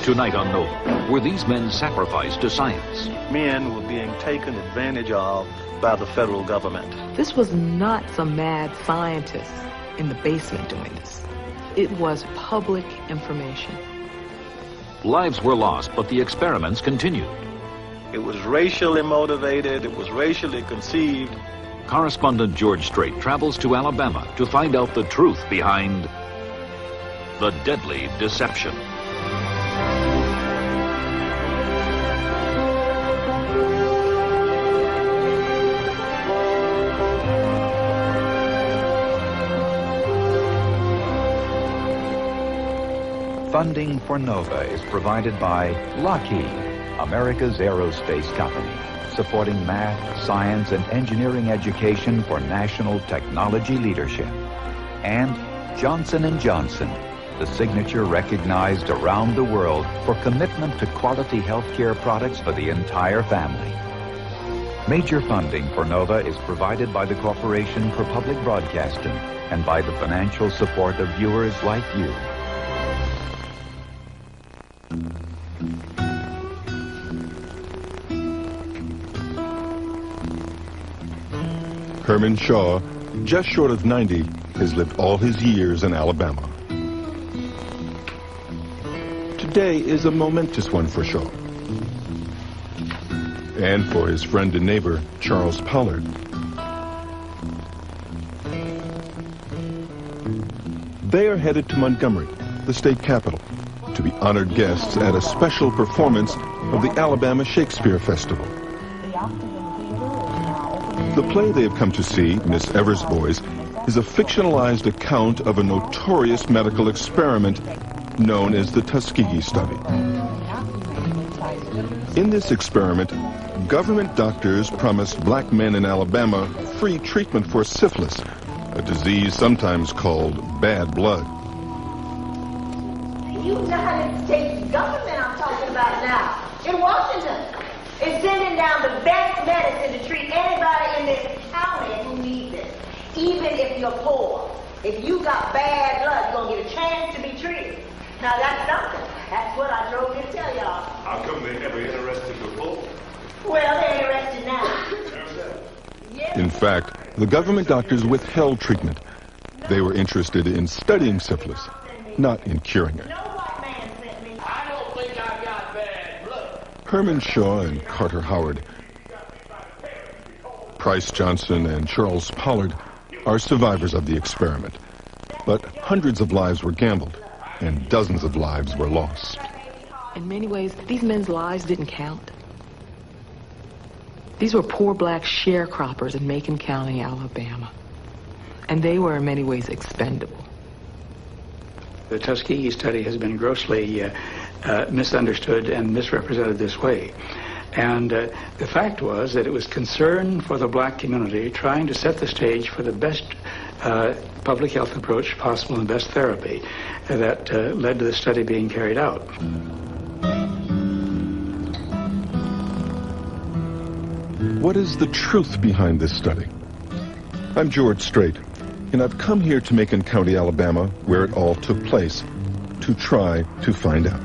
Tonight on Nova, were these men sacrificed to science? Men were being taken advantage of by the federal government. This was not some mad scientist in the basement doing this. It was public information. Lives were lost, but the experiments continued. It was racially motivated, it was racially conceived. Correspondent George Strait travels to Alabama to find out the truth behind the deadly deception. Funding for NOVA is provided by Lockheed, America's aerospace company, supporting math, science, and engineering education for national technology leadership. And Johnson & Johnson, the signature recognized around the world for commitment to quality healthcare products for the entire family. Major funding for NOVA is provided by the Corporation for Public Broadcasting and by the financial support of viewers like you. Herman Shaw, just short of 90, has lived all his years in Alabama. Today is a momentous one for Shaw. And for his friend and neighbor, Charles Pollard. They are headed to Montgomery, the state capital, to be honored guests at a special performance of the Alabama Shakespeare Festival. The play they have come to see, Miss Evers' Boys, is a fictionalized account of a notorious medical experiment known as the Tuskegee Study. In this experiment, government doctors promised black men in Alabama free treatment for syphilis, a disease sometimes called bad blood. The United States government I'm talking about now, in Washington, is sending down the best medicine to treat anybody in this county who needs it, even if you're poor. If you got bad blood, you're going to get a chance to be treated. Now, that's something. That's what I drove here to tell y'all. How come they never interested before? Well, they're interested now. In fact, the government doctors withheld treatment. They were interested in studying syphilis, not in curing it. I don't think I got bad blood. Herman Shaw and Carter Howard, Price Johnson and Charles Pollard are survivors of the experiment. But hundreds of lives were gambled, and dozens of lives were lost. In many ways, these men's lives didn't count. These were poor black sharecroppers in Macon County, Alabama. And they were in many ways expendable. The Tuskegee study has been grossly misunderstood and misrepresented this way. And the fact was that it was concern for the black community trying to set the stage for the best public health approach possible and best therapy that led to the study being carried out. What is the truth behind this study? I'm George Strait, and I've come here to Macon County, Alabama, where it all took place, to try to find out.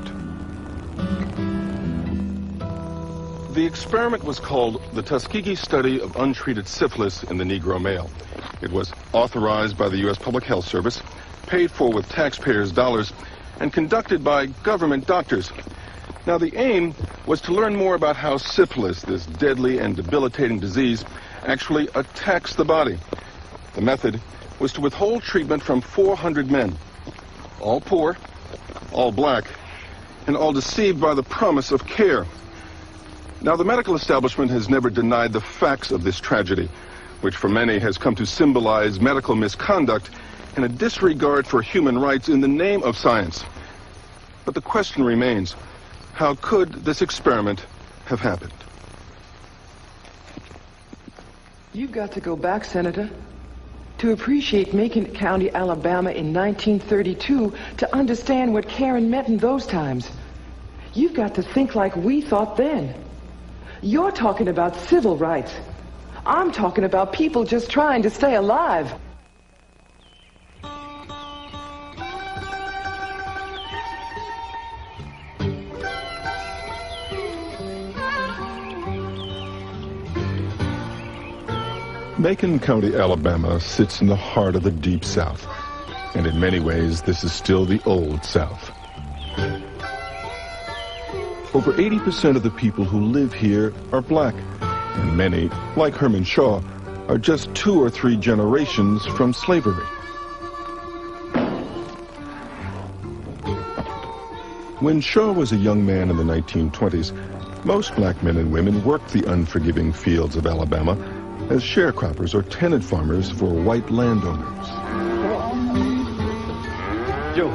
The experiment was called the Tuskegee Study of Untreated Syphilis in the Negro Male. It was authorized by the U.S. Public Health Service, paid for with taxpayers' dollars, and conducted by government doctors. Now, the aim was to learn more about how syphilis, this deadly and debilitating disease, actually attacks the body. The method was to withhold treatment from 400 men, all poor, all black, and all deceived by the promise of care. Now, the medical establishment has never denied the facts of this tragedy, which for many has come to symbolize medical misconduct and a disregard for human rights in the name of science. But the question remains, how could this experiment have happened? You've got to go back, Senator, to appreciate Macon County, Alabama in 1932 to understand what Karen meant in those times. You've got to think like we thought then. You're talking about civil rights. I'm talking about people just trying to stay alive. Macon County, Alabama sits in the heart of the Deep South, and in many ways this is still the Old South. Over 80% of the people who live here are black, and many, like Herman Shaw, are just 2 or 3 generations from slavery. When Shaw was a young man in the 1920s, most black men and women worked the unforgiving fields of Alabama as sharecroppers or tenant farmers for white landowners. Joe.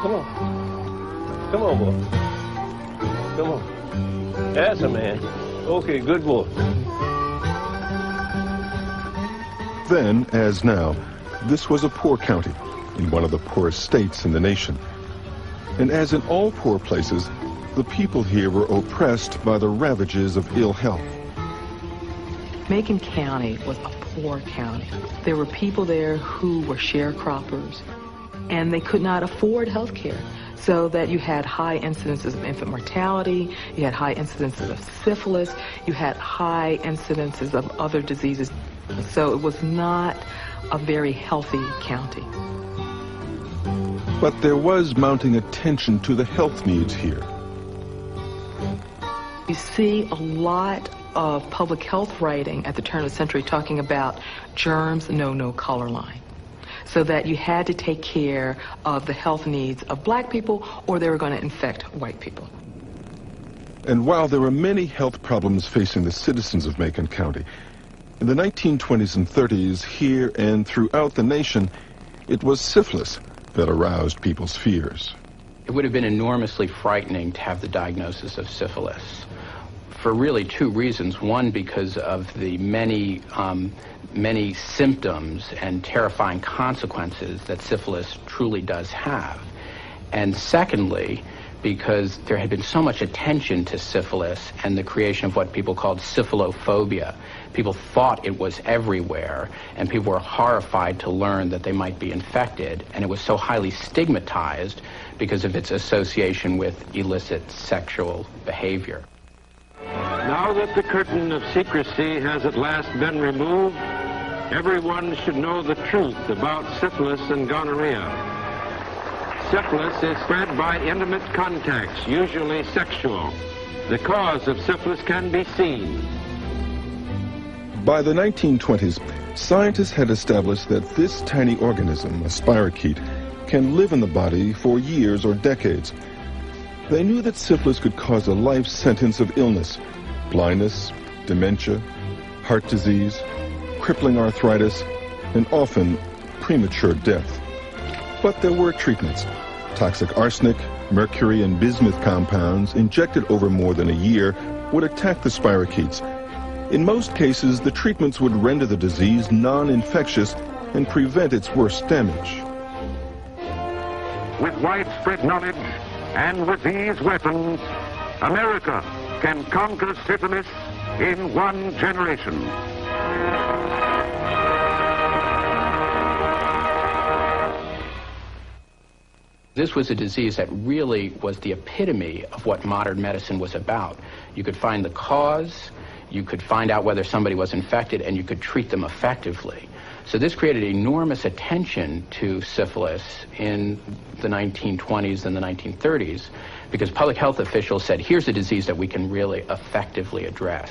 Come on. Come on, boy. Come on. That's a man. Okay, good boy. Then, as now, this was a poor county in one of the poorest states in the nation. And as in all poor places, the people here were oppressed by the ravages of ill health. Macon County was a poor county. There were people there who were sharecroppers, and they could not afford health care. So that you had high incidences of infant mortality, you had high incidences of syphilis, you had high incidences of other diseases. So it was not a very healthy county. But there was mounting attention to the health needs here. You see a lot of public health writing at the turn of the century talking about germs know no color line. So that you had to take care of the health needs of black people or they were going to infect white people. And while there were many health problems facing the citizens of Macon County, in the 1920s and 30s, here and throughout the nation, it was syphilis that aroused people's fears. It would have been enormously frightening to have the diagnosis of syphilis for really 2 reasons. One, because of the many symptoms and terrifying consequences that syphilis truly does have. And secondly, because there had been so much attention to syphilis and the creation of what people called syphilophobia. People thought it was everywhere, and people were horrified to learn that they might be infected, and it was so highly stigmatized because of its association with illicit sexual behavior. Now that the curtain of secrecy has at last been removed, everyone should know the truth about syphilis and gonorrhea. Syphilis is spread by intimate contacts, usually sexual. The cause of syphilis can be seen. By the 1920s, scientists had established that this tiny organism, a spirochete, can live in the body for years or decades. They knew that syphilis could cause a life sentence of illness, blindness, dementia, heart disease, crippling arthritis, and often premature death. But there were treatments. Toxic arsenic, mercury, and bismuth compounds injected over more than a year would attack the spirochetes. In most cases, the treatments would render the disease non-infectious and prevent its worst damage. With widespread knowledge and with these weapons, America can conquer syphilis in 1 generation. This was a disease that really was the epitome of what modern medicine was about. You could find the cause, you could find out whether somebody was infected, and you could treat them effectively. So this created enormous attention to syphilis in the 1920s and the 1930s because public health officials said, here's a disease that we can really effectively address.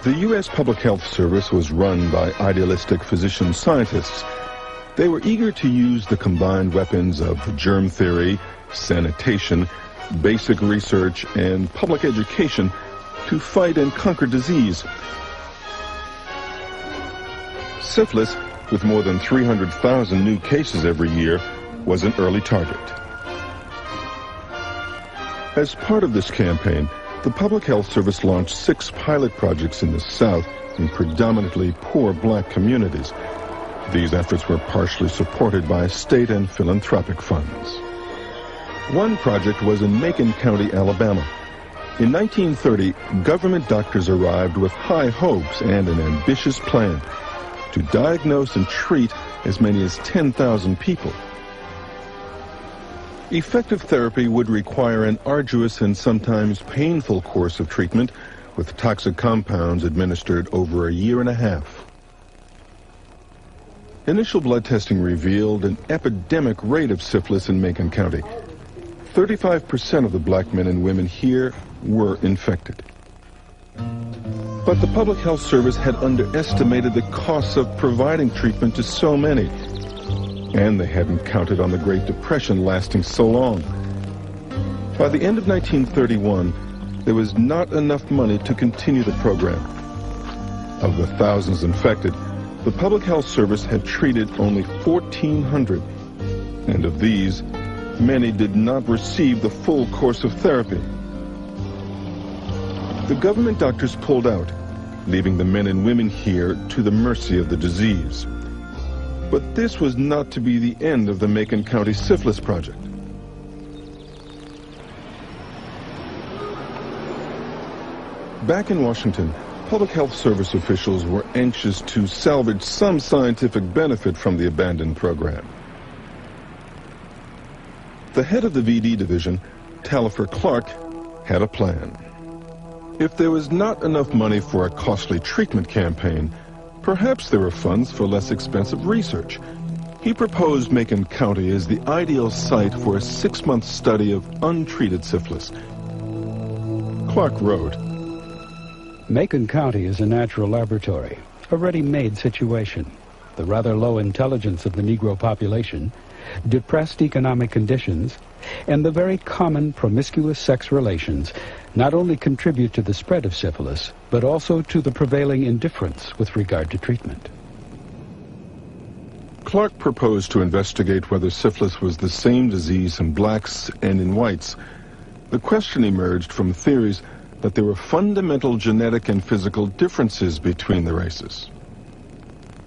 The U.S. Public Health Service was run by idealistic physician scientists. They were eager to use the combined weapons of germ theory, sanitation, basic research, and public education to fight and conquer disease. Syphilis, with more than 300,000 new cases every year, was an early target. As part of this campaign, the Public Health Service launched 6 pilot projects in the South in predominantly poor black communities. These efforts were partially supported by state and philanthropic funds. One project was in Macon County, Alabama. In 1930, government doctors arrived with high hopes and an ambitious plan to diagnose and treat as many as 10,000 people. Effective therapy would require an arduous and sometimes painful course of treatment with toxic compounds administered over a year and a half. Initial blood testing revealed an epidemic rate of syphilis in Macon County. 35% of the black men and women here were infected. But the Public Health Service had underestimated the costs of providing treatment to so many. And they hadn't counted on the Great Depression lasting so long. By the end of 1931, there was not enough money to continue the program. Of the thousands infected, the Public Health Service had treated only 1,400. And of these, many did not receive the full course of therapy. The government doctors pulled out, leaving the men and women here to the mercy of the disease. But this was not to be the end of the Macon County Syphilis Project. Back in Washington, Public Health Service officials were anxious to salvage some scientific benefit from the abandoned program. The head of the VD division, Talifer Clark, had a plan. If there was not enough money for a costly treatment campaign, perhaps there were funds for less expensive research. He proposed Macon County as the ideal site for a 6-month study of untreated syphilis. Clark wrote, Macon County is a natural laboratory, a ready-made situation. The rather low intelligence of the Negro population, depressed economic conditions, and the very common promiscuous sex relations not only contribute to the spread of syphilis, but also to the prevailing indifference with regard to treatment. Clark proposed to investigate whether syphilis was the same disease in blacks and in whites. The question emerged from theories that there were fundamental genetic and physical differences between the races.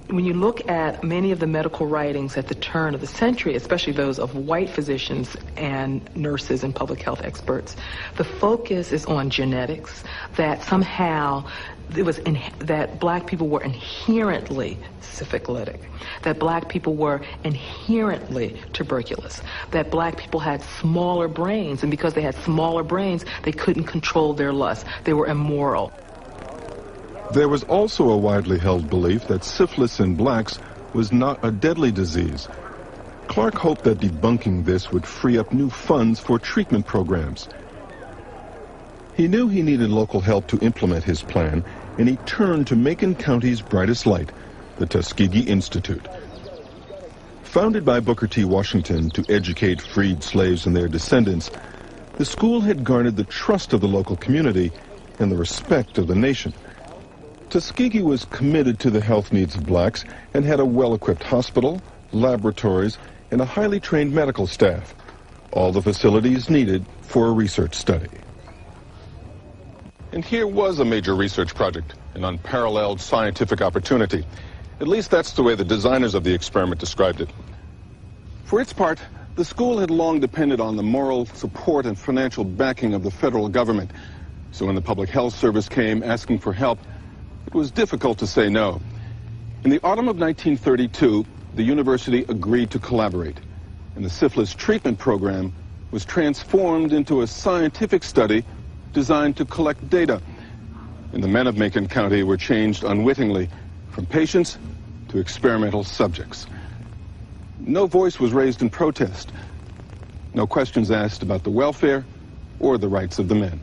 When you look at many of the medical writings at the turn of the century, especially those of white physicians and nurses and public health experts, the focus is on genetics, that somehow that black people were inherently syphilitic, that black people were inherently tuberculous, that black people had smaller brains, and because they had smaller brains, they couldn't control their lust. They were immoral. There was also a widely held belief that syphilis in blacks was not a deadly disease. Clark hoped that debunking this would free up new funds for treatment programs. He knew he needed local help to implement his plan, and he turned to Macon County's brightest light, the Tuskegee Institute. Founded by Booker T. Washington to educate freed slaves and their descendants, the school had garnered the trust of the local community and the respect of the nation. Tuskegee was committed to the health needs of blacks and had a well-equipped hospital, laboratories, and a highly trained medical staff, all the facilities needed for a research study. And here was a major research project, an unparalleled scientific opportunity. At least that's the way the designers of the experiment described it. For its part, the school had long depended on the moral support and financial backing of the federal government. So when the Public Health Service came asking for help, it was difficult to say no. In the autumn of 1932, the university agreed to collaborate, and the syphilis treatment program was transformed into a scientific study designed to collect data. And the men of Macon County were changed unwittingly from patients to experimental subjects. No voice was raised in protest. No questions asked about the welfare or the rights of the men.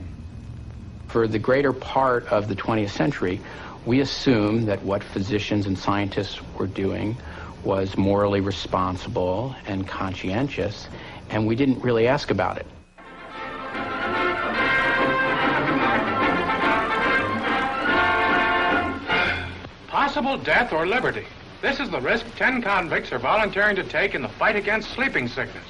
For the greater part of the 20th century, we assumed that what physicians and scientists were doing was morally responsible and conscientious, and we didn't really ask about it. Possible death or liberty. This is the risk 10 convicts are volunteering to take in the fight against sleeping sickness.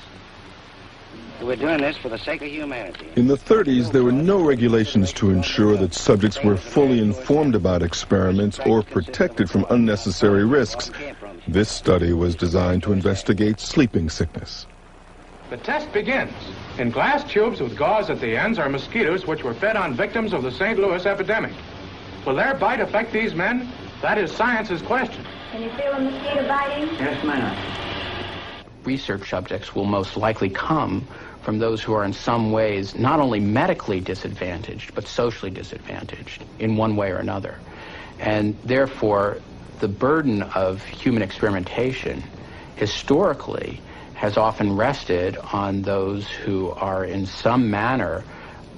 We're doing this for the sake of humanity. In the 30s, there were no regulations to ensure that subjects were fully informed about experiments or protected from unnecessary risks. This study was designed to investigate sleeping sickness. The test begins. In glass tubes with gauze at the ends are mosquitoes which were fed on victims of the St. Louis epidemic. Will their bite affect these men? That is science's question. Can you feel a mosquito biting? Yes, ma'am. research subjects will most likely come from those who are in some ways not only medically disadvantaged, but socially disadvantaged in one way or another. And therefore, the burden of human experimentation historically has often rested on those who are in some manner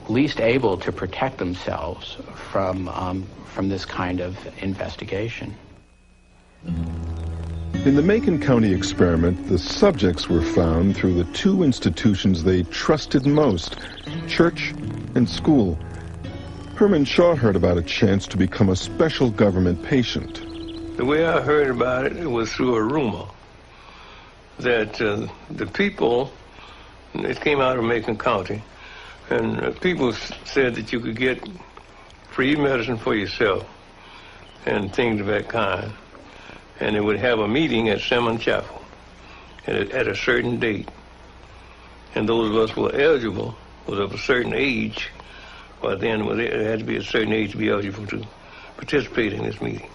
least able to protect themselves from this kind of investigation. In the Macon County experiment, the subjects were found through the two institutions they trusted most, church and school. Herman Shaw heard about a chance to become a special government patient. The way I heard about it was through a rumor that the people, it came out of Macon County, and people said that you could get free medicine for yourself and things of that kind. And they would have a meeting at Simmons Chapel at a certain date. And those of us who were eligible, was of a certain age, well then it had to be a certain age to be eligible to participate in this meeting.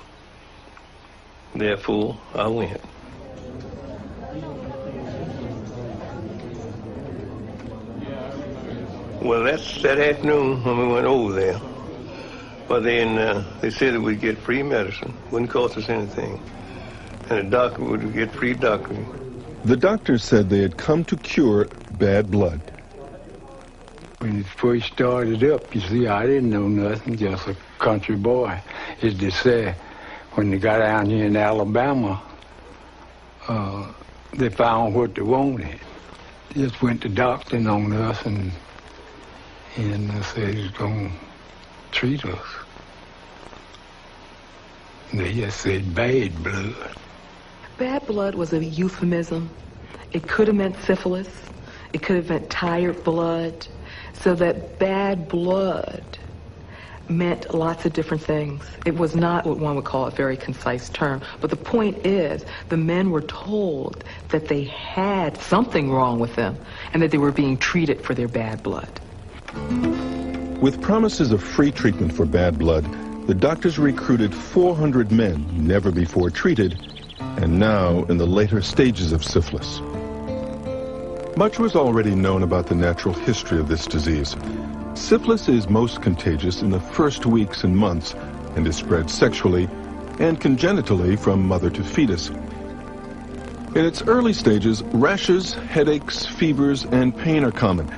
Therefore, I went. Well, that's that afternoon when we went over there. But then they said that we'd get free medicine, wouldn't cost us anything. And the doctor would get free doctoring. The doctor said they had come to cure bad blood. When it first started up, you see, I didn't know nothing, just a country boy. As they say, when they got down here in Alabama, they found what they wanted. Just went to doctoring on us and they said he was going to treat us. And they just said bad blood. Bad blood was a euphemism. It could have meant syphilis. It could have meant tired blood. So that bad blood meant lots of different things. It was not what one would call a very concise term. But the point is, the men were told that they had something wrong with them and that they were being treated for their bad blood. With promises of free treatment for bad blood, the doctors recruited 400 men never before treated and now in the later stages of syphilis. Much was already known about the natural history of this disease. Syphilis is most contagious in the first weeks and months and is spread sexually and congenitally from mother to fetus. In its early stages, rashes, headaches, fevers, and pain are common.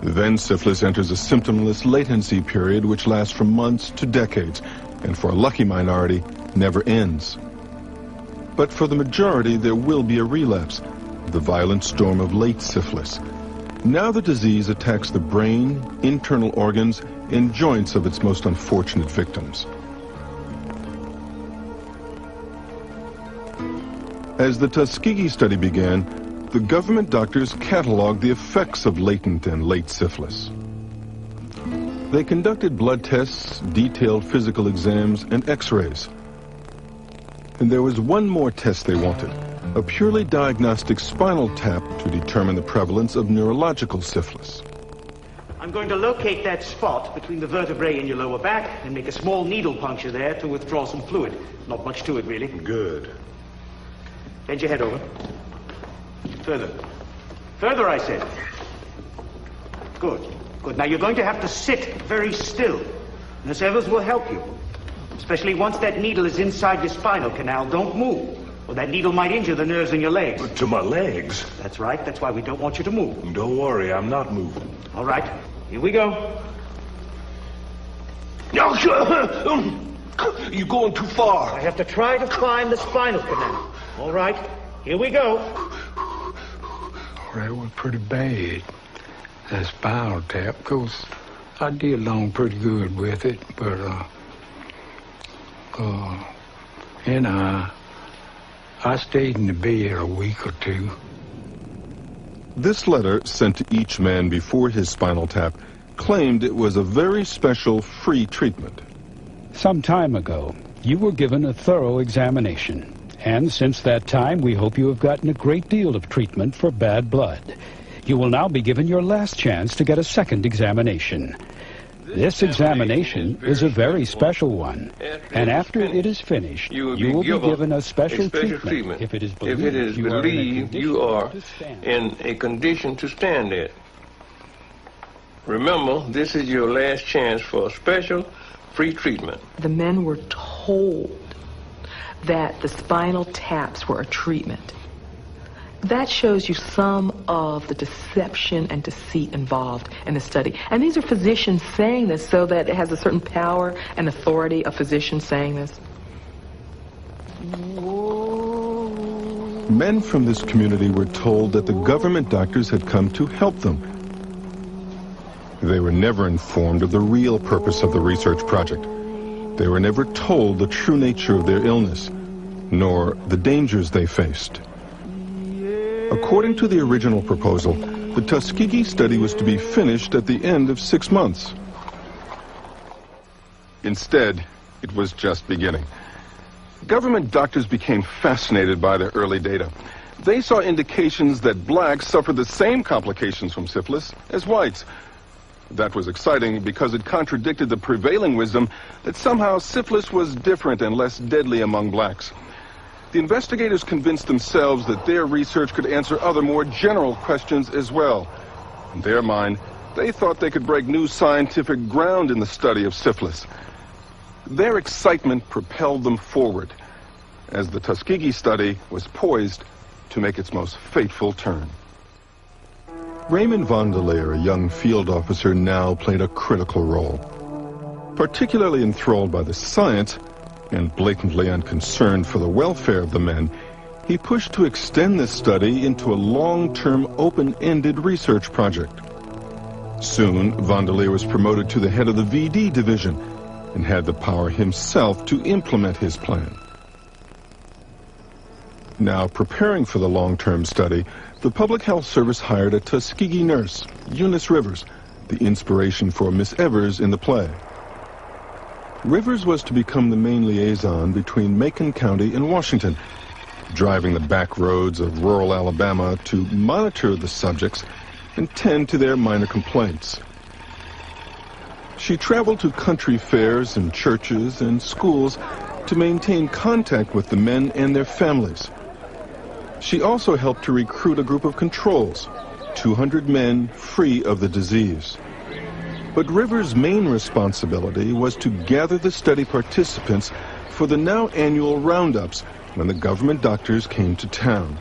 Then syphilis enters a symptomless latency period which lasts from months to decades, and for a lucky minority, never ends. But for the majority, there will be a relapse, the violent storm of late syphilis. Now the disease attacks the brain, internal organs, and joints of its most unfortunate victims. As the Tuskegee study began, the government doctors cataloged the effects of latent and late syphilis. They conducted blood tests, detailed physical exams, and x-rays. And there was one more test they wanted, a purely diagnostic spinal tap to determine the prevalence of neurological syphilis. I'm going to locate that spot between the vertebrae in your lower back and make a small needle puncture there to withdraw some fluid. Not much to it, really. Good. Bend your head over. Further. Further, I said. Good. Good. Now, you're going to have to sit very still. Nurse Evers will help you. Especially once that needle is inside your spinal canal. Don't move, or that needle might injure the nerves in your legs. To my legs? That's right. That's why we don't want you to move. Don't worry, I'm not moving. All right. Here we go. You're going too far. I have to try to find the spinal canal. All right. Here we go. That was pretty bad, that spinal tap, because I did along pretty good with it, but, I stayed in the bed a week or two. This letter, sent to each man before his spinal tap, claimed it was a very special free treatment. Some time ago, you were given a thorough examination. And since that time, we hope you have gotten a great deal of treatment for bad blood. You will now be given your last chance to get a second examination. This examination is a very special one, and after it is finished, you will be given a special treatment if it is believed you are in a condition to stand it. Remember, this is your last chance for a special free treatment. The men were told that the spinal taps were a treatment. That shows you some of the deception and deceit involved in the study. And these are physicians saying this, so that it has a certain power and authority of physicians saying this. Men from this community were told that the government doctors had come to help them. They were never informed of the real purpose of the research project. They were never told the true nature of their illness, nor the dangers they faced. According to the original proposal, the Tuskegee study was to be finished at the end of 6 months. Instead, it was just beginning. Government doctors became fascinated by the early data. They saw indications that blacks suffered the same complications from syphilis as whites. That was exciting because it contradicted the prevailing wisdom that somehow syphilis was different and less deadly among blacks. The investigators convinced themselves that their research could answer other more general questions as well. In their mind, they thought they could break new scientific ground in the study of syphilis. Their excitement propelled them forward as the Tuskegee study was poised to make its most fateful turn. Raymond Vandeleer, a young field officer, now played a critical role. Particularly enthralled by the science and blatantly unconcerned for the welfare of the men, he pushed to extend this study into a long-term, open-ended research project. Soon, Vandeleer was promoted to the head of the VD division and had the power himself to implement his plan. Now, preparing for the long-term study, the Public Health Service hired a Tuskegee nurse, Eunice Rivers, the inspiration for Miss Evers in the play. Rivers was to become the main liaison between Macon County and Washington, driving the back roads of rural Alabama to monitor the subjects and tend to their minor complaints. She traveled to country fairs and churches and schools to maintain contact with the men and their families. She also helped to recruit a group of controls, 200 men free of the disease. But Rivers' main responsibility was to gather the study participants for the now annual roundups when the government doctors came to town.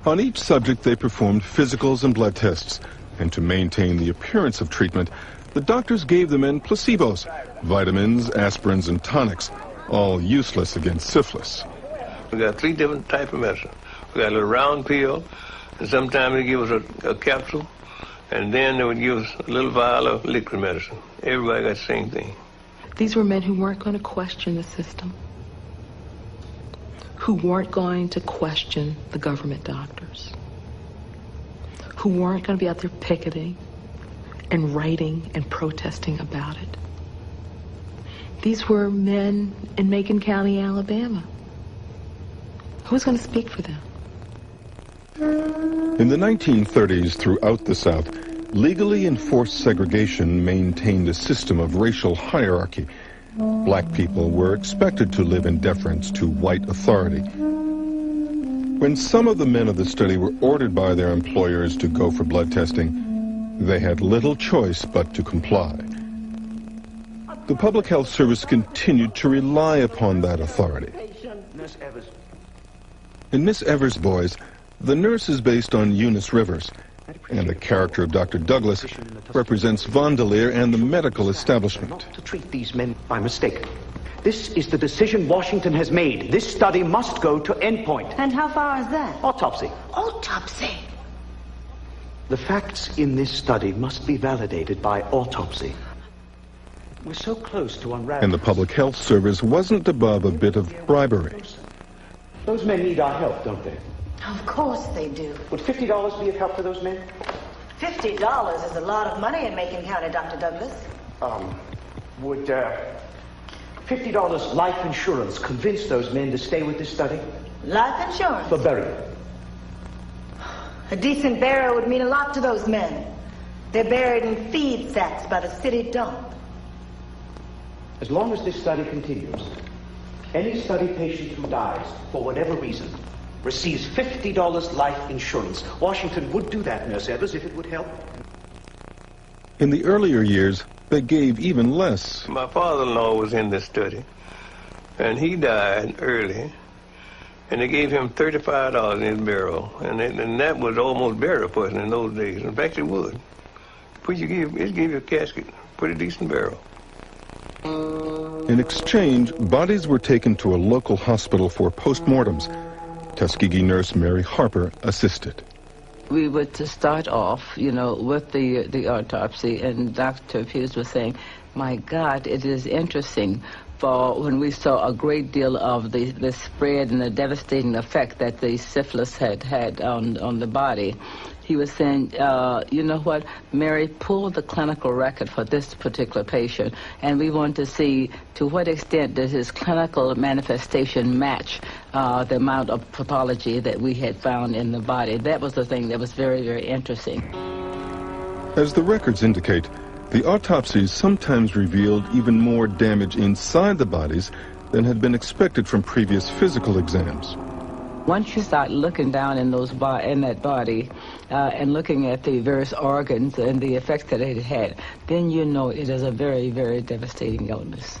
On each subject, they performed physicals and blood tests, and to maintain the appearance of treatment, the doctors gave the men placebos, vitamins, aspirins, and tonics, all useless against syphilis. We got 3 different types of medicine. We got a little round pill, and sometimes they give us a capsule, and then they would give us a little vial of liquid medicine. Everybody got the same thing. These were men who weren't going to question the system, who weren't going to question the government doctors, who weren't going to be out there picketing and writing and protesting about it. These were men in Macon County, Alabama. Who was going to speak for them? In the 1930s, throughout the South, legally enforced segregation maintained a system of racial hierarchy. Black people were expected to live in deference to white authority. When some of the men of the study were ordered by their employers to go for blood testing, they had little choice but to comply. The Public Health Service continued to rely upon that authority. In Miss Evers' Boys, the nurse is based on Eunice Rivers, and the character of Dr. Douglas represents Vandeleer and the medical establishment. To treat these men by mistake. This is the decision Washington has made. This study must go to endpoint. And how far is that? Autopsy. Autopsy? The facts in this study must be validated by autopsy. We're so close to unraveling. And the Public Health Service wasn't above a bit of bribery. Those men need our help, don't they? Of course they do. Would $50 be of help for those men? $50 is a lot of money in Macon County, Dr. Douglas. Would $50 life insurance convince those men to stay with this study? Life insurance? For burial. A decent burial would mean a lot to those men. They're buried in feed sacks by the city dump. As long as this study continues, any study patient who dies, for whatever reason, receives $50 life insurance. Washington would do that, Nurse Evers, if it would help. In the earlier years, they gave even less. My father-in-law was in this study, and he died early, and they gave him $35 in his burial, and that was almost burial for us in those days. In fact, it would. It gave you a casket, pretty decent burial. In exchange, bodies were taken to a local hospital for postmortems. Tuskegee nurse Mary Harper assisted. We would to start off, with the autopsy, and Dr. Hughes was saying, my God, it is interesting for when we saw a great deal of the spread and the devastating effect that the syphilis had on the body. He was saying, you know what, Mary, pull the clinical record for this particular patient, and we want to see to what extent does his clinical manifestation match the amount of pathology that we had found in the body. That was the thing that was very, very interesting. As the records indicate, the autopsies sometimes revealed even more damage inside the bodies than had been expected from previous physical exams. Once you start looking down in that body and looking at the various organs and the effects that it had, then you know it is a very, very devastating illness.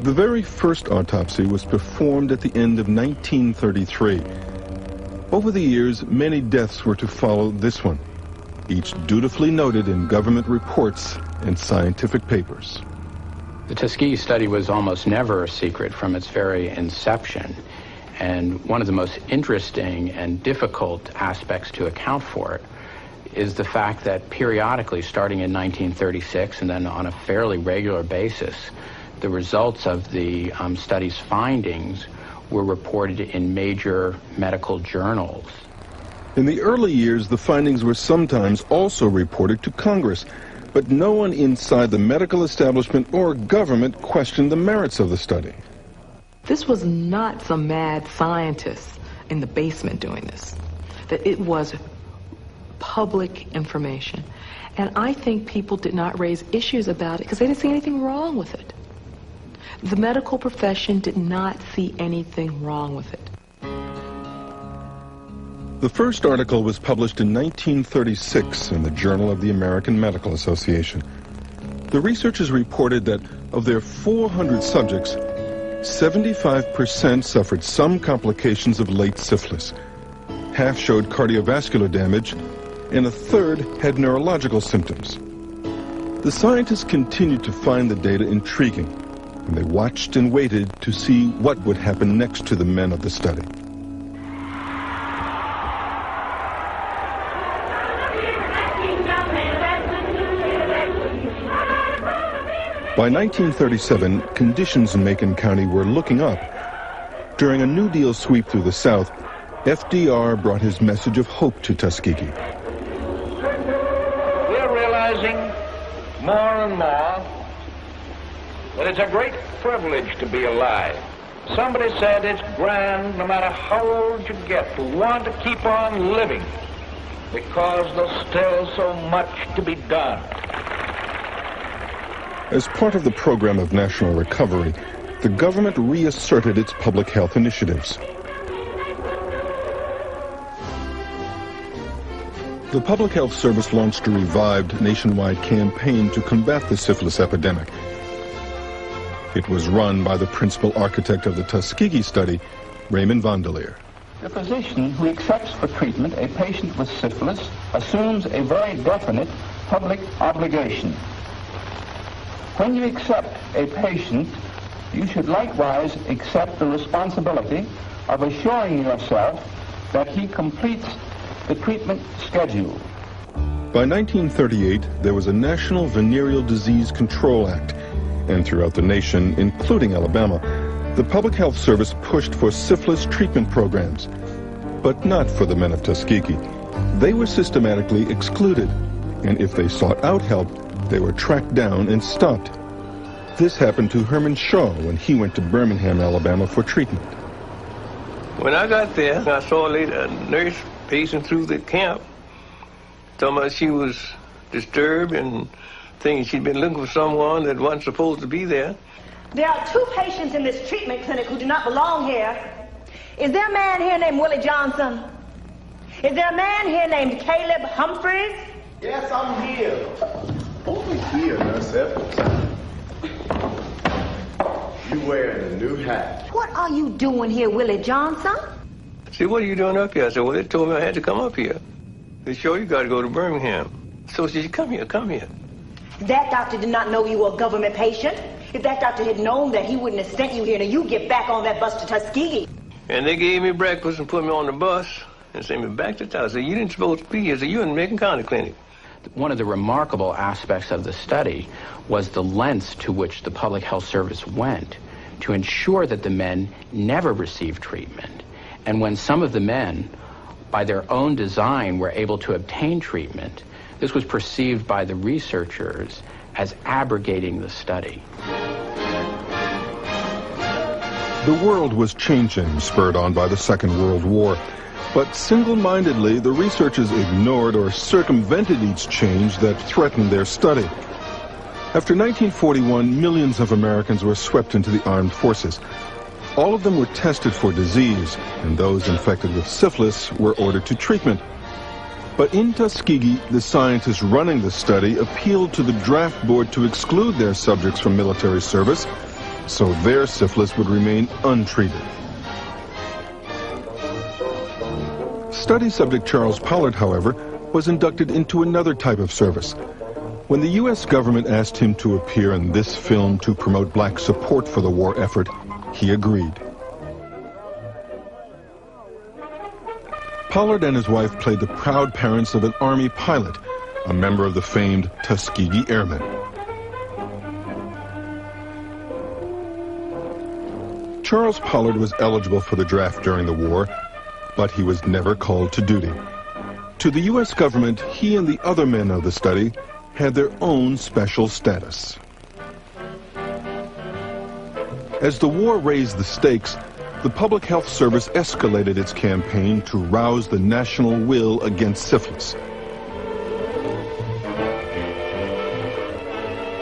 The very first autopsy was performed at the end of 1933. Over the years, many deaths were to follow this one, each dutifully noted in government reports and scientific papers. The Tuskegee study was almost never a secret from its very inception. And one of the most interesting and difficult aspects to account for it is the fact that periodically, starting in 1936 and then on a fairly regular basis, the results of the study's findings were reported in major medical journals. In the early years, the findings were sometimes also reported to Congress, but no one inside the medical establishment or government questioned the merits of the study. This was not some mad scientist in the basement doing this. That it was public information. And I think people did not raise issues about it because they didn't see anything wrong with it. The medical profession did not see anything wrong with it. The first article was published in 1936 in the Journal of the American Medical Association. The researchers reported that of their 400 subjects, 75% suffered some complications of late syphilis. Half showed cardiovascular damage, and a third had neurological symptoms. The scientists continued to find the data intriguing, and they watched and waited to see what would happen next to the men of the study. By 1937, conditions in Macon County were looking up. During a New Deal sweep through the South, FDR brought his message of hope to Tuskegee. We're realizing more and more that it's a great privilege to be alive. Somebody said it's grand, no matter how old you get, to want to keep on living because there's still so much to be done. As part of the program of national recovery, the government reasserted its public health initiatives. The Public Health Service launched a revived nationwide campaign to combat the syphilis epidemic. It was run by the principal architect of the Tuskegee study, Raymond Vandelier. The physician who accepts for treatment a patient with syphilis assumes a very definite public obligation. When you accept a patient, you should likewise accept the responsibility of assuring yourself that he completes the treatment schedule. By 1938, there was a National Venereal Disease Control Act, and throughout the nation, including Alabama, the Public Health Service pushed for syphilis treatment programs, but not for the men of Tuskegee. They were systematically excluded, and if they sought out help, they were tracked down and stopped. This happened to Herman Shaw when he went to Birmingham, Alabama for treatment. When I got there, I saw a nurse pacing through the camp, talking about she was disturbed and thinking she'd been looking for someone that wasn't supposed to be there. There are 2 patients in this treatment clinic who do not belong here. Is there a man here named Willie Johnson? Is there a man here named Caleb Humphreys? Yes, I'm here. Over here, Nurse Evans. You wearing a new hat. What are you doing here, Willie Johnson? See, what are you doing up here? I said, well, they told me I had to come up here. They sure you got to go to Birmingham. So she said, come here, come here. That doctor did not know you were a government patient. If that doctor had known that, he wouldn't have sent you here. Now, you get back on that bus to Tuskegee. And they gave me breakfast and put me on the bus and sent me back to town. I said, you didn't supposed to be here. I said, you're in the Macon County Clinic. One of the remarkable aspects of the study was the lengths to which the Public Health Service went to ensure that the men never received treatment. And when some of the men, by their own design, were able to obtain treatment, this was perceived by the researchers as abrogating the study. The world was changing, spurred on by the Second World War. But single-mindedly, the researchers ignored or circumvented each change that threatened their study. After 1941, millions of Americans were swept into the armed forces. All of them were tested for disease, and those infected with syphilis were ordered to treatment. But in Tuskegee, the scientists running the study appealed to the draft board to exclude their subjects from military service, so their syphilis would remain untreated. Study subject Charles Pollard, however, was inducted into another type of service. When the U.S. government asked him to appear in this film to promote black support for the war effort, he agreed. Pollard and his wife played the proud parents of an Army pilot, a member of the famed Tuskegee Airmen. Charles Pollard was eligible for the draft during the war, but he was never called to duty. To the U.S. government, he and the other men of the study had their own special status. As the war raised the stakes, the Public Health Service escalated its campaign to rouse the national will against syphilis.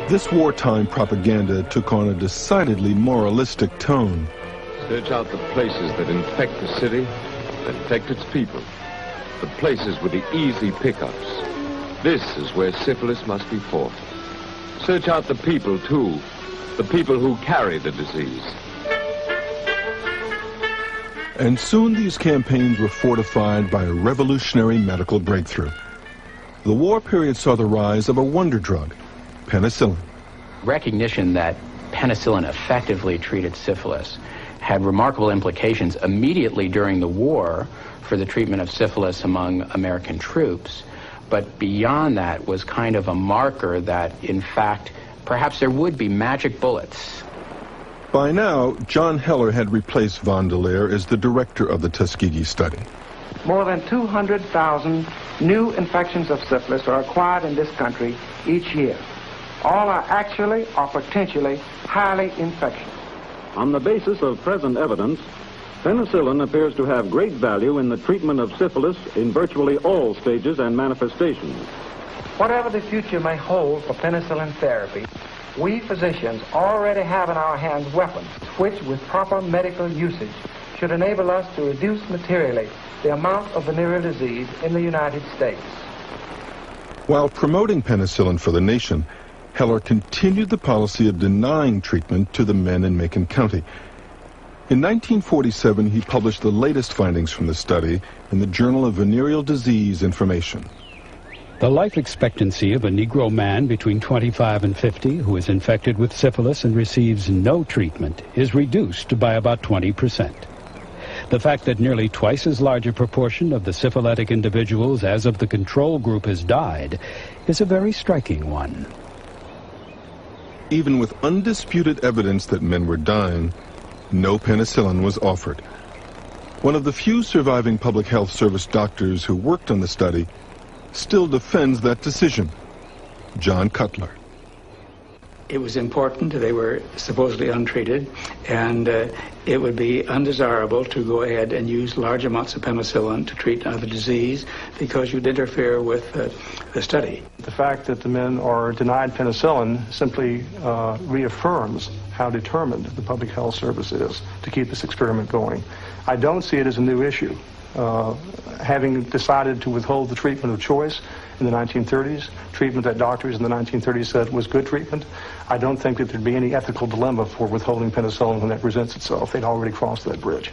This wartime propaganda took on a decidedly moralistic tone. Search out the places that infect the city, that infect its people. The places with the easy pickups. This is where syphilis must be fought. Search out the people, too. The people who carry the disease. And soon these campaigns were fortified by a revolutionary medical breakthrough. The war period saw the rise of a wonder drug, penicillin. Recognition that penicillin effectively treated syphilis had remarkable implications immediately during the war for the treatment of syphilis among American troops, but beyond that was kind of a marker that, in fact, perhaps there would be magic bullets. By now, John Heller had replaced Von der Leer as the director of the Tuskegee study. More than 200,000 new infections of syphilis are acquired in this country each year. All are actually or potentially highly infectious. On the basis of present evidence, penicillin appears to have great value in the treatment of syphilis in virtually all stages and manifestations. Whatever the future may hold for penicillin therapy, we physicians already have in our hands weapons which, with proper medical usage, should enable us to reduce materially the amount of venereal disease in the United States. While promoting penicillin for the nation, Heller continued the policy of denying treatment to the men in Macon County. In 1947, he published the latest findings from the study in the Journal of Venereal Disease Information. The life expectancy of a Negro man between 25 and 50 who is infected with syphilis and receives no treatment is reduced by about 20%. The fact that nearly twice as large a proportion of the syphilitic individuals as of the control group has died is a very striking one. Even with undisputed evidence that men were dying, no penicillin was offered. One of the few surviving Public Health Service doctors who worked on the study still defends that decision, John Cutler. it was important. They were supposedly untreated, and it would be undesirable to go ahead and use large amounts of penicillin to treat another disease because you'd interfere with the study. The fact that the men are denied penicillin simply reaffirms how determined the Public Health Service is to keep this experiment going. I don't see it as a new issue. Having decided to withhold the treatment of choice in the 1930s, treatment that doctors in the 1930s said was good treatment, I don't think that there'd be any ethical dilemma for withholding penicillin when that presents itself. They'd already crossed that bridge.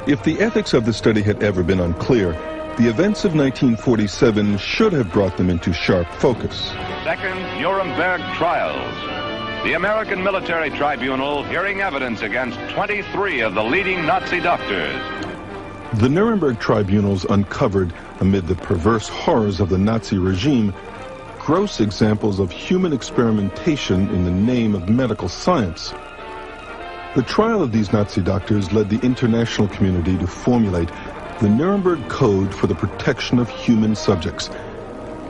If the ethics of the study had ever been unclear, the events of 1947 should have brought them into sharp focus. Second Nuremberg trials. The American Military Tribunal hearing evidence against 23 of the leading Nazi doctors. The Nuremberg tribunals uncovered, amid the perverse horrors of the Nazi regime, gross examples of human experimentation in the name of medical science. The trial of these Nazi doctors led the international community to formulate the Nuremberg Code for the Protection of Human Subjects.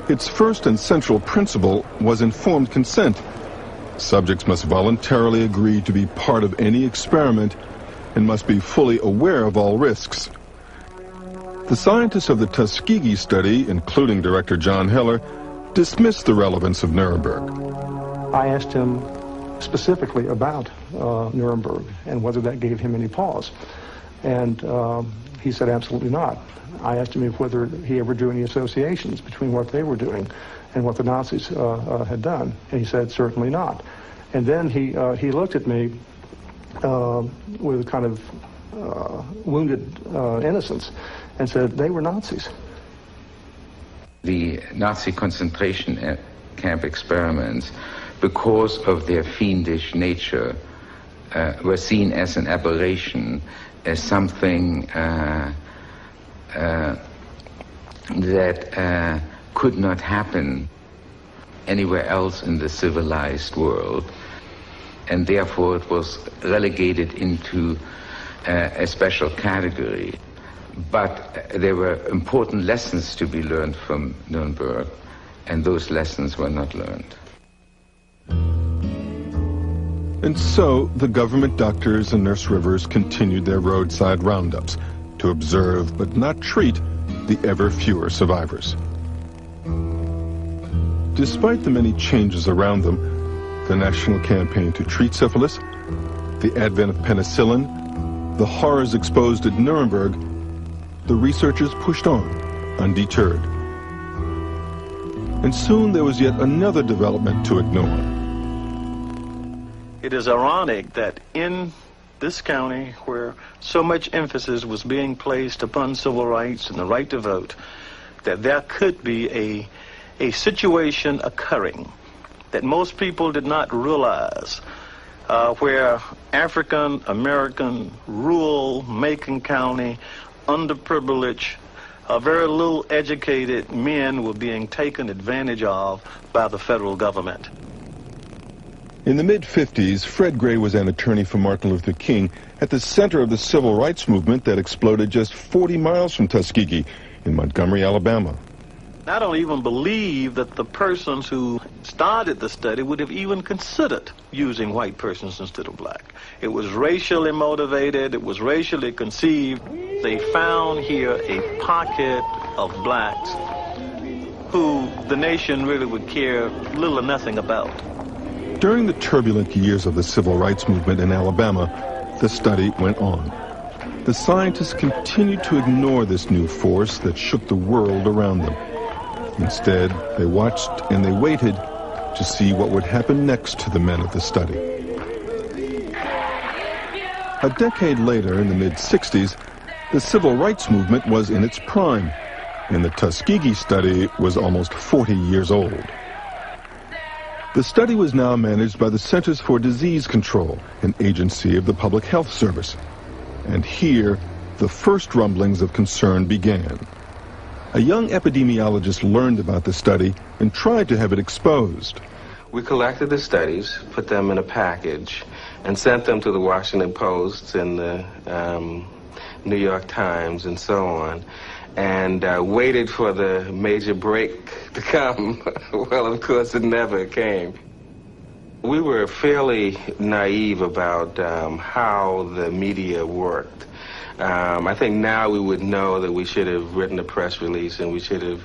Its first and central principle was informed consent. Subjects must voluntarily agree to be part of any experiment and must be fully aware of all risks. The scientists of the Tuskegee study, including Director John Heller, dismissed the relevance of Nuremberg. I asked him specifically about Nuremberg and whether that gave him any pause. And he said absolutely not. I asked him whether he ever drew any associations between what they were doing and what the Nazis had done, and he said certainly not. And then he looked at me with a kind of wounded innocence and said, they were Nazis. The Nazi concentration camp experiments, because of their fiendish nature, were seen as an aberration, as something that could not happen anywhere else in the civilized world, and therefore it was relegated into a special category. But there were important lessons to be learned from Nuremberg, and those lessons were not learned. And so the government doctors and Nurse Rivers continued their roadside roundups to observe but not treat the ever fewer survivors. Despite the many changes around them, the national campaign to treat syphilis, the advent of penicillin, the horrors exposed at Nuremberg, the researchers pushed on, undeterred. And soon there was yet another development to ignore. It is ironic that in this county, where so much emphasis was being placed upon civil rights and the right to vote, that there could be a situation occurring that most people did not realize, where African American, rural Macon County, underprivileged, very little educated men were being taken advantage of by the federal government. In the mid-50s, Fred Gray was an attorney for Martin Luther King at the center of the civil rights movement that exploded just 40 miles from Tuskegee in Montgomery, Alabama. I don't even believe that the persons who started the study would have even considered using white persons instead of black. It was racially motivated, it was racially conceived. They found here a pocket of blacks who the nation really would care little or nothing about. During the turbulent years of the civil rights movement in Alabama, the study went on. The scientists continued to ignore this new force that shook the world around them. Instead, they watched and they waited to see what would happen next to the men of the study. A decade later, in the mid-60s, the civil rights movement was in its prime, and the Tuskegee study was almost 40 years old. The study was now managed by the Centers for Disease Control, an agency of the Public Health Service. And here, the first rumblings of concern began. A young epidemiologist learned about the study and tried to have it exposed. We collected the studies, put them in a package, and sent them to the Washington Post and the New York Times, and so on, and waited for the major break to come. Well, of course, it never came. We were fairly naive about how the media worked. I think now we would know that we should have written a press release and we should have,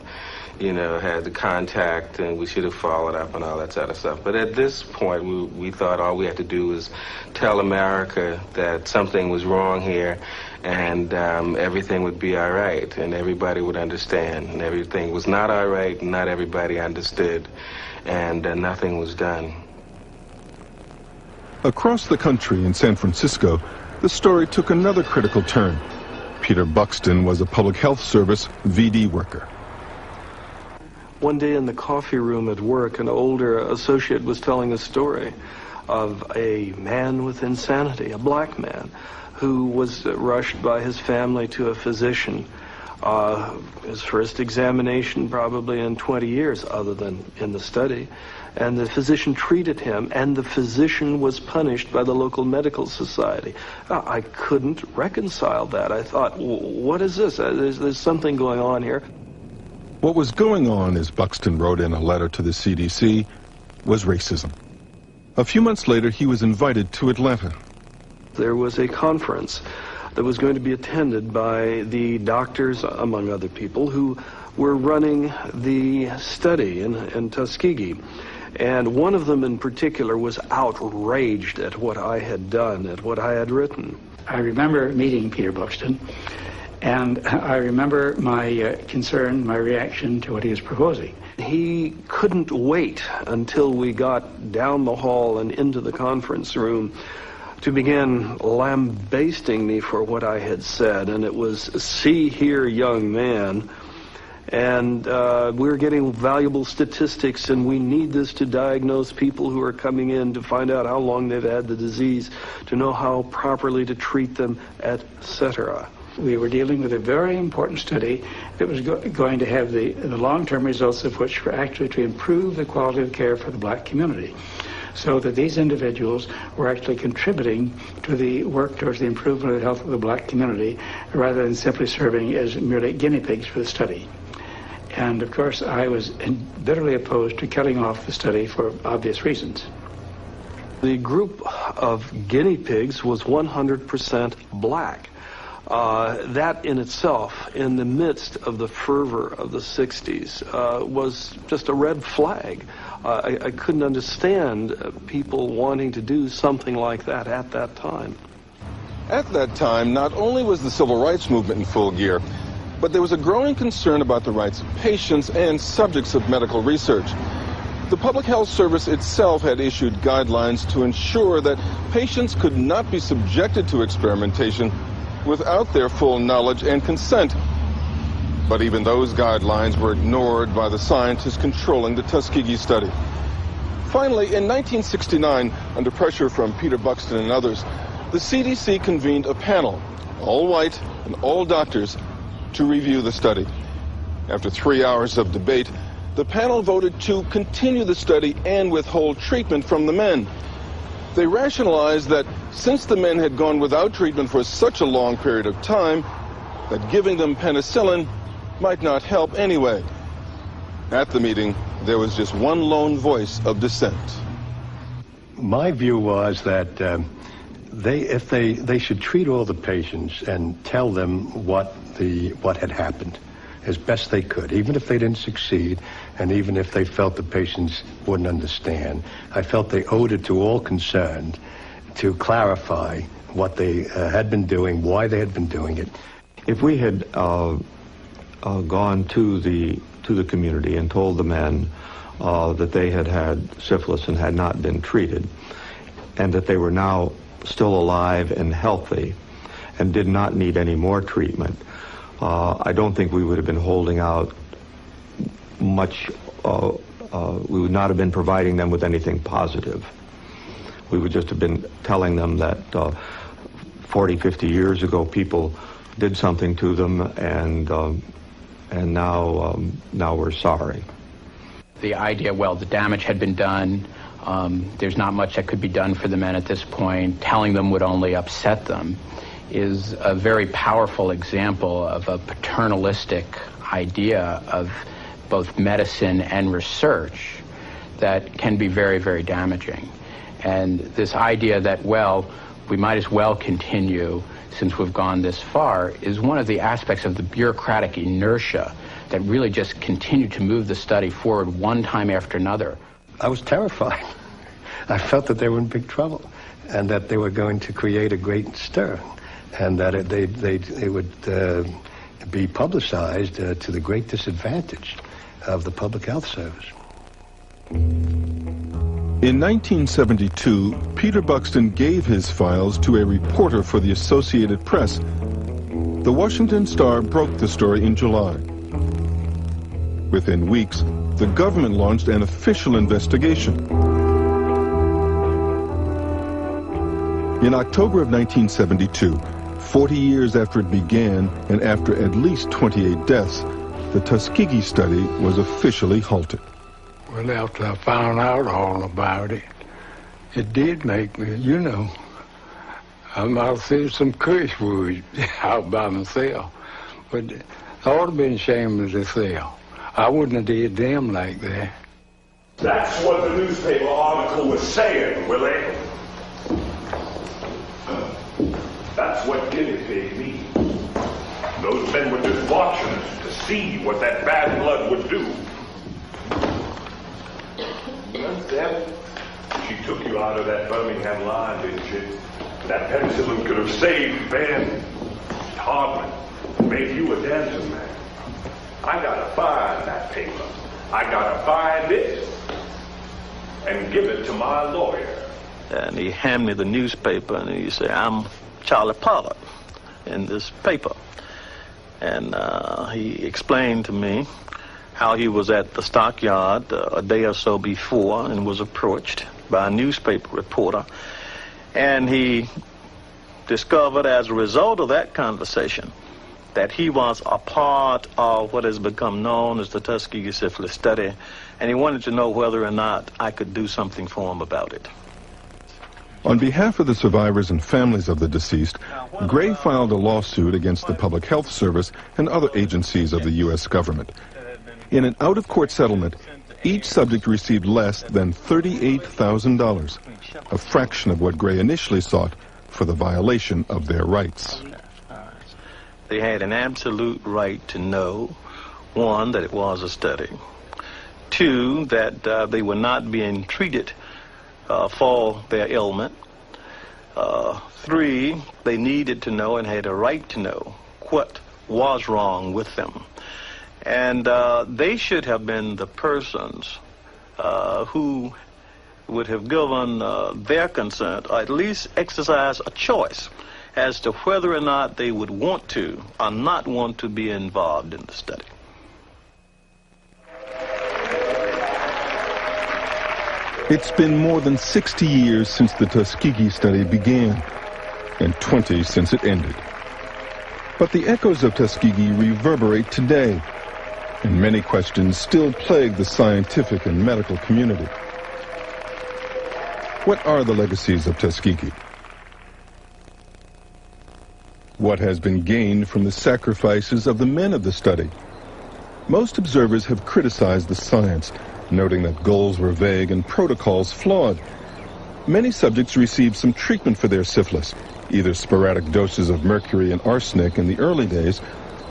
had the contact and we should have followed up and all that sort of stuff. But at this point, we thought all we had to do was tell America that something was wrong here and everything would be all right and everybody would understand. And everything was not all right and not everybody understood, and nothing was done. Across the country in San Francisco, the story took another critical turn. Peter Buxton was a public health service VD worker. One day in the coffee room at work, an older associate was telling a story of a man with insanity, a black man, who was rushed by his family to a physician. His first examination probably in 20 years, other than in the study. And the physician treated him, and the physician was punished by the local medical society. I couldn't reconcile that. I thought, what is this? There's something going on here. What was going on, as Buxton wrote in a letter to the CDC, was racism. A few months later, he was invited to Atlanta. There was a conference that was going to be attended by the doctors, among other people, who were running the study in Tuskegee. And one of them in particular was outraged at what I had done, at what I had written. I remember meeting Peter Buxton, and I remember my concern, my reaction to what he was proposing. He couldn't wait until we got down the hall and into the conference room to begin lambasting me for what I had said. And it was, "See here, young man." And we're getting valuable statistics, and we need this to diagnose people who are coming in, to find out how long they've had the disease, to know how properly to treat them, etc. We were dealing with a very important study that was going to have the long-term results of which were actually to improve the quality of care for the black community, so that these individuals were actually contributing to the work towards the improvement of the health of the black community, rather than simply serving as merely guinea pigs for the study. And of course, I was bitterly opposed to cutting off the study for obvious reasons. The group of guinea pigs was 100% black. That in itself, in the midst of the fervor of the 60s, was just a red flag. I couldn't understand people wanting to do something like that at that time. At that time, not only was the civil rights movement in full gear, but there was a growing concern about the rights of patients and subjects of medical research. The Public Health Service itself had issued guidelines to ensure that patients could not be subjected to experimentation without their full knowledge and consent. But even those guidelines were ignored by the scientists controlling the Tuskegee study. Finally, in 1969, under pressure from Peter Buxton and others, the CDC convened a panel, all white and all doctors, to review the study. After 3 hours of debate, the panel voted to continue the study and withhold treatment from the men. They rationalized that since the men had gone without treatment for such a long period of time, that giving them penicillin might not help anyway. At the meeting, there was just one lone voice of dissent. My view was that they should treat all the patients and tell them what had happened as best they could, even if they didn't succeed, and even if they felt the patients wouldn't understand. I felt they owed it to all concerned to clarify what they had been doing, why they had been doing it. If we had gone to the community and told the men that they had had syphilis and had not been treated, and that they were now still alive and healthy and did not need any more treatment, I don't think we would have been holding out much. We would not have been providing them with anything positive. We would just have been telling them that 40, 50 years ago people did something to them, and now we're sorry. The idea, well, the damage had been done. There's not much that could be done for the men at this point. Telling them would only upset them. is a very powerful example of a paternalistic idea of both medicine and research that can be very, very damaging. And this idea that, well, we might as well continue since we've gone this far is one of the aspects of the bureaucratic inertia that really just continued to move the study forward one time after another. I was terrified. I felt that they were in big trouble and that they were going to create a great stir and that they would be publicized to the great disadvantage of the public health service. In 1972, Peter Buxton gave his files to a reporter for the Associated Press. The Washington Star broke the story in July. Within weeks, the government launched an official investigation. In October of 1972, 40 years after it began and after at least 28 deaths, the Tuskegee study was officially halted. Well, after I found out all about it, it did make me, you know, I might have said some curse words out by myself, but I ought to have been ashamed of myself. I wouldn't have did them like that. That's what the newspaper article was saying, Willie. That's what guinea pig means. Those men were just watching us to see what that bad blood would do. Deb, she took you out of that Birmingham line, didn't she? That penicillin could have saved Ben. Hardman made you a dancing man. I gotta find that paper. I gotta find it and give it to my lawyer. And he handed me the newspaper and he said, I'm Charlie Pollard in this paper. And he explained to me how he was at the stockyard a day or so before and was approached by a newspaper reporter. And he discovered as a result of that conversation that he was a part of what has become known as the Tuskegee syphilis study, and he wanted to know whether or not I could do something for him about it. On behalf of the survivors and families of the deceased, Gray filed a lawsuit against the Public Health Service and other agencies of the U.S. government. In an out-of-court settlement, each subject received less than $38,000, a fraction of what Gray initially sought for the violation of their rights. They had an absolute right to know, one, that it was a study, two, that they were not being treated for their ailment, three, they needed to know and had a right to know what was wrong with them. And they should have been the persons who would have given their consent, or at least exercise a choice as to whether or not they would want to or not want to be involved in the study. It's been more than 60 years since the Tuskegee study began, and 20 since it ended. But the echoes of Tuskegee reverberate today, and many questions still plague the scientific and medical community. What are the legacies of Tuskegee? What has been gained from the sacrifices of the men of the study? Most observers have criticized the science, noting that goals were vague and protocols flawed. Many subjects received some treatment for their syphilis, either sporadic doses of mercury and arsenic in the early days,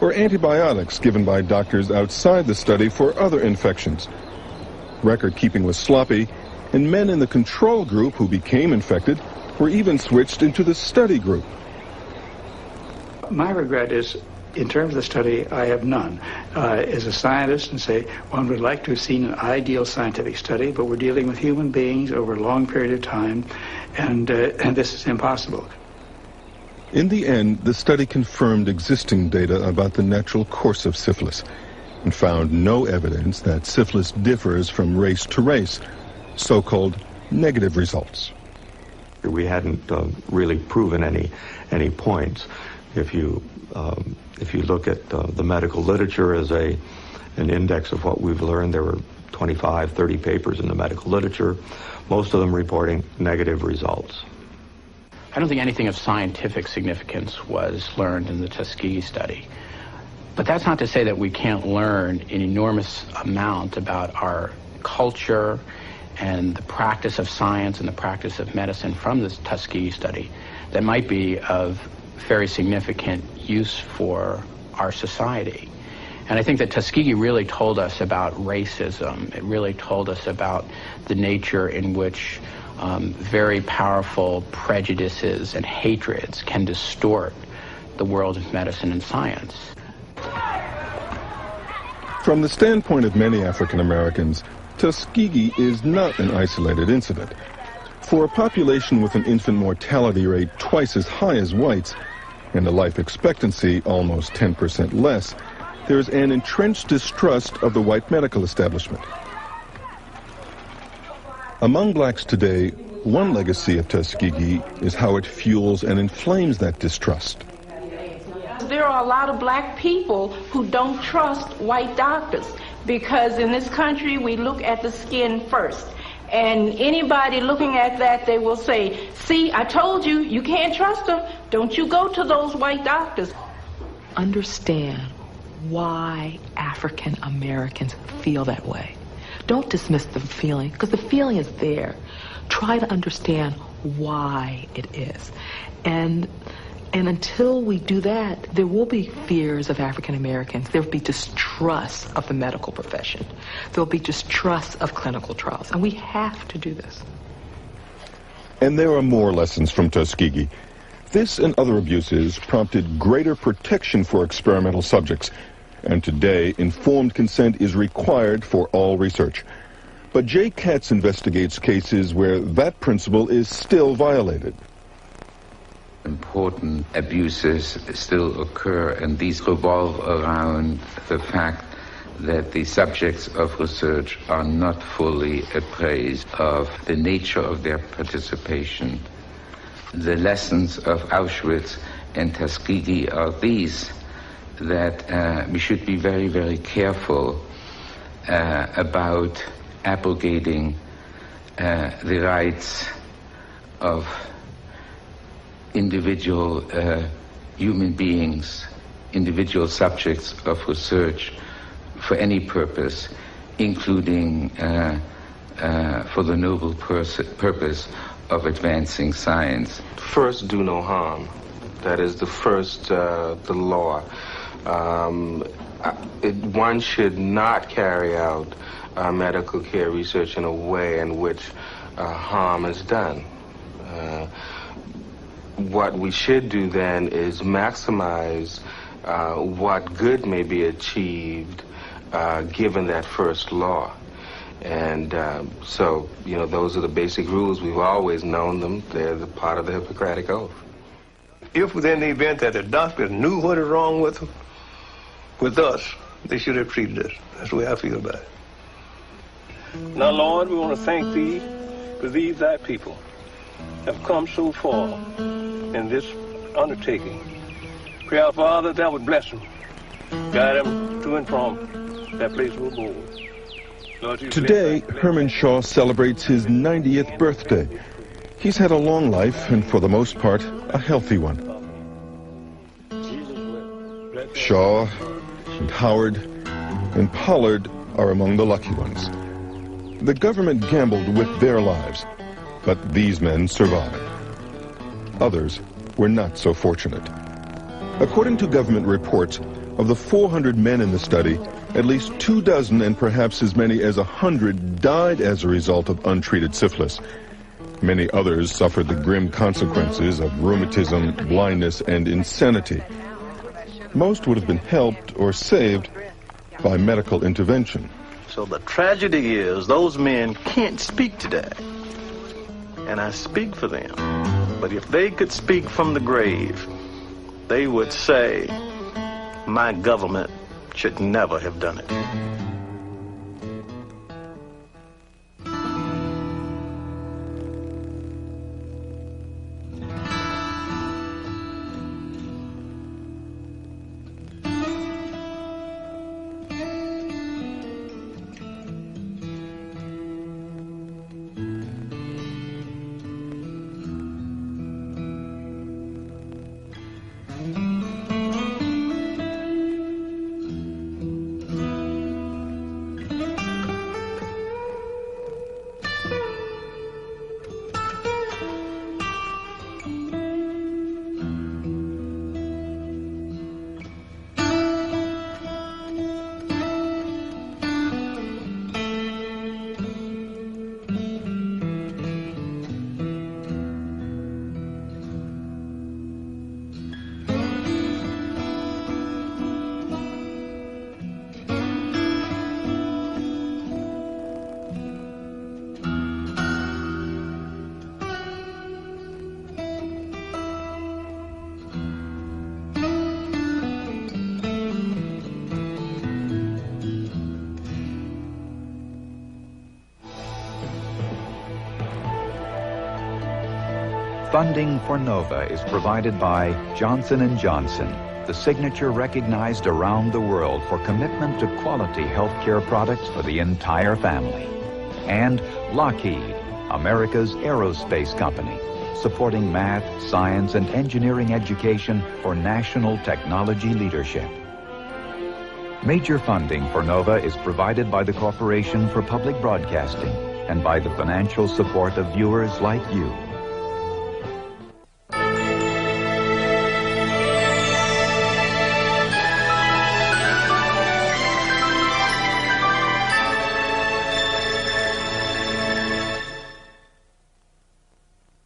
or antibiotics given by doctors outside the study for other infections. Record keeping was sloppy, and men in the control group who became infected were even switched into the study group. My regret is, in terms of the study, I have none. As a scientist, and say, one would like to have seen an ideal scientific study, but we're dealing with human beings over a long period of time, and this is impossible. In the end, the study confirmed existing data about the natural course of syphilis and found no evidence that syphilis differs from race to race, so-called negative results. We hadn't really proven any points. If you look at the medical literature as an index of what we've learned, there were 25, 30 papers in the medical literature, most of them reporting negative results. I don't think anything of scientific significance was learned in the Tuskegee study. But that's not to say that we can't learn an enormous amount about our culture and the practice of science and the practice of medicine from this Tuskegee study that might be of very significant use for our society. And I think that Tuskegee really told us about racism. It really told us about the nature in which very powerful prejudices and hatreds can distort the world of medicine and science. From the standpoint of many African Americans, Tuskegee is not an isolated incident. For a population with an infant mortality rate twice as high as whites and a life expectancy almost 10% less, there is an entrenched distrust of the white medical establishment. Among blacks today, one legacy of Tuskegee is how it fuels and inflames that distrust. There are a lot of black people who don't trust white doctors because in this country we look at the skin first. And anybody looking at that, they will say, see, I told you, you can't trust them. Don't you go to those white doctors. Understand why African Americans feel that way. Don't dismiss the feeling, because the feeling is there. Try to understand why it is. And until we do that, there will be fears of African Americans. There will be distrust of the medical profession. There will be distrust of clinical trials. And we have to do this. And there are more lessons from Tuskegee. This and other abuses prompted greater protection for experimental subjects. And today, informed consent is required for all research. But Jay Katz investigates cases where that principle is still violated. Important abuses still occur, and these revolve around the fact that the subjects of research are not fully appraised of the nature of their participation. The lessons of Auschwitz and Tuskegee are these, that we should be very, very careful about abrogating the rights of individual human beings, individual subjects of research for any purpose, including for the noble purpose of advancing science. First, do no harm. That is the first, the law. One should not carry out medical care research in a way in which harm is done. What we should do then is maximize what good may be achieved given that first law. And so, you know, those are the basic rules. We've always known them. They're the part of the Hippocratic Oath. If within the event that the doctor knew what is wrong with them, with us, they should have treated us. That's the way I feel about it. Now, Lord, we want to thank Thee for these Thy people have come so far in this undertaking. Pray, our Father, Thou would bless them, guide them to and from that place of abode. Lord, Today, Herman Shaw celebrates his 90th birthday. He's had a long life, and for the most part, a healthy one. Shaw and Howard and Pollard are among the lucky ones. The government gambled with their lives, but these men survived. Others were not so fortunate. According to government reports, of the 400 men in the study, at least 24 and perhaps as many as 100 died as a result of untreated syphilis. Many others suffered the grim consequences of rheumatism, blindness, and insanity. Most would have been helped or saved by medical intervention. So the tragedy is those men can't speak today. And I speak for them. But if they could speak from the grave, they would say, my government should never have done it. Funding for NOVA is provided by Johnson & Johnson, the signature recognized around the world for commitment to quality healthcare products for the entire family. And Lockheed, America's aerospace company, supporting math, science, and engineering education for national technology leadership. Major funding for NOVA is provided by the Corporation for Public Broadcasting and by the financial support of viewers like you.